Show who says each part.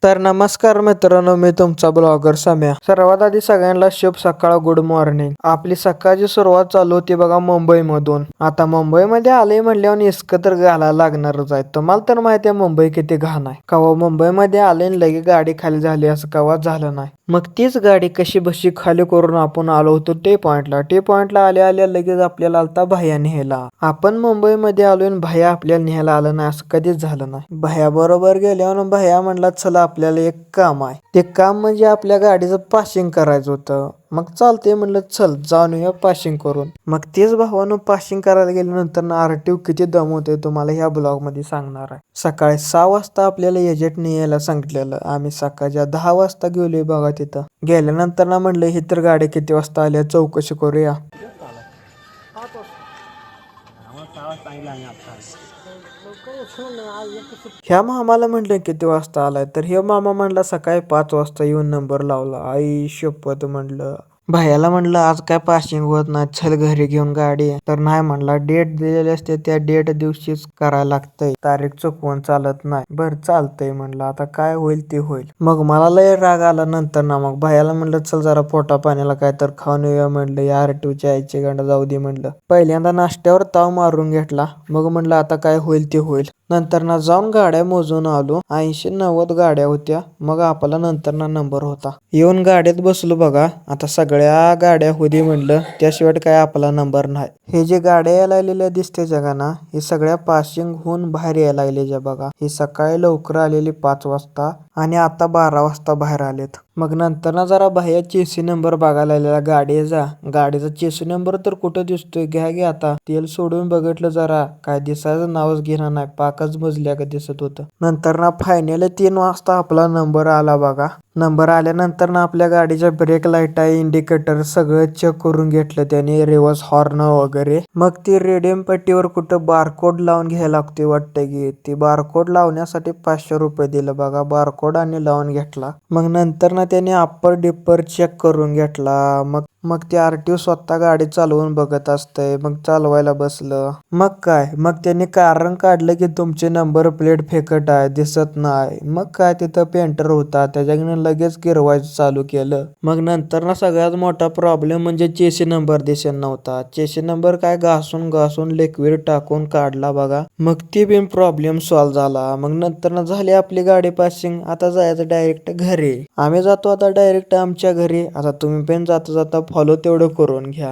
Speaker 1: तर नमस्कार मित्रांनो, मी तुमचा ब्लॉगर सम्या. सर्वात आधी सगळ्यांना शुभ सकाळ, गुड मॉर्निंग. आपली सकाळची सुरुवात चालू होती बघा मुंबईमधून. आता मुंबईमध्ये आले म्हणल्यावर इस्क तर घालायला लागणारच आहे. तुम्हाला तर माहिती आहे मुंबई किती घाण आहे. कवा मुंबईमध्ये आले आणि लगे गाडी खाली झाली असं कवा झालं नाही. मग तीच गाडी कशी बशी खाली करून आपण आलो होतो टी पॉइंटला आल्या आल्या लगेच आपल्याला आलता भैया न्यायला. आपण मुंबईमध्ये आलो आणि भैया आपल्याला न्यायला आलं नाही असं कधीच झालं नाही. भैया बरोबर गेल्यावर भैया म्हणला चला आपल्याला एक काम आहे. ते काम म्हणजे आपल्या गाडीचं पासिंग करायचं होतं. मग चालतंय म्हणलं चल जाऊन येऊया पासिंग करून. मग तेच भावानं पासिंग करायला गेल्यानंतर ना आरटीओ किती दमवतोय तुम्हाला ह्या ब्लॉग मध्ये सांगणार आहे. सकाळी 6 वाजता आपल्याला एजंटने यायला सांगितलेलं. आम्ही सकाळच्या 10 वाजता गेलोय बघा तिथं. गेल्यानंतर ना म्हणलं ही तर गाडी किती वाजता आल्या चौकशी करूया. ह्या मामाला म्हटलं किती वाजता आलाय तर हे मामा म्हणला सकाळी 5 वाजता येऊन नंबर लावला. आई शपथ म्हणलं. भैयाला म्हणलं आज काय पासिंग होत नाही, चल घरी घेऊन गाडी. तर नाही म्हणला, डेट दिलेली असते त्या डेट दिवशीच करायला लागतंय, तारीख चुकवून चालत नाही. बर चालतंय म्हणलं, आता काय होईल ते होईल. मग मला लय राग आला नंतर ना. मग भैयाला म्हणलं चल जरा पोटा पाण्याला काय तर खाऊन येऊया म्हणलं. या आरटीओच्या आईची गांड जाऊ दे म्हणलं. पहिल्यांदा नाश्त्यावर ताव मारून घेतला. मग म्हणलं आता काय होईल ते होईल. नंतर ना जाऊन गाड्या मोजून आलो. 80-90 गाड्या होत्या. मग आपला नंतर ना नंबर होता. येऊन गाडीत बसलो बघा. आता सगळ्या गाड्या होती म्हणलं, त्याशिवाय काय आपला नंबर नाही. हे जे गाड्या यायला लागलेल्या दिसते जगा ना, हे सगळ्या पासिंग होऊन बाहेर यायला लागलेल्या बघा. हे सकाळी लवकर आलेली 5 वाजता आणि आता 12 वाजता बाहेर आलेत. मग नंतर ना जरा भैया चेसी नंबर बघायला आलेला गाडीचा. गाडीचा चेसी नंबर तर कुठं दिसतोय, घ्या आता. तेल सोडून बघितलं जरा, काय दिसायचं नावच घेणार नाही, पाकच बुजल्या का दिसत होतं. नंतर ना फायनली 3 वाजता आपला नंबर आला बघा. नंबर आल्यानंतर ना आपल्या गाडीच्या ब्रेक लाईट आहे, इंडिकेटर सगळं चेक करून घेतलं त्याने, रिव्हर्स हॉर्न वगैरे. मग ती रेडियम पट्टीवर कुठं बारकोड लावून घ्यायला लागते वाटतं की. ती बारकोड लावण्यासाठी 500 रुपये दिलं बघा. बारकोड आणि लावून घेतला. मग नंतर ना त्याने अप्पर डिप्पर चेक करून घेतला. मग ते आरटीओ स्वतः गाडी चालवून बघत असतंय. मग चालवायला बसलं. मग काय, मग त्यांनी कारण काढलं की तुमचे नंबर प्लेट फेकट आहे, दिसत नाही. मग काय, तिथं पेंटर होता, त्याच्याकडे लगेच गिरवायचं चालू केलं. मग नंतर ना सगळ्यात मोठा प्रॉब्लेम म्हणजे चेसी नंबर दिसत नव्हता. चेसी नंबर काय घासून लिक्विड टाकून काढला बघा. मग ती पण प्रॉब्लेम सॉल्व्ह झाला. मग नंतर ना झाली आपली गाडी पासिंग. आता जायचं डायरेक्ट घरी. आम्ही जातो आता डायरेक्ट आमच्या घरी. आता तुम्ही पण जाता जाता फॉलो तेवढं करून घ्या.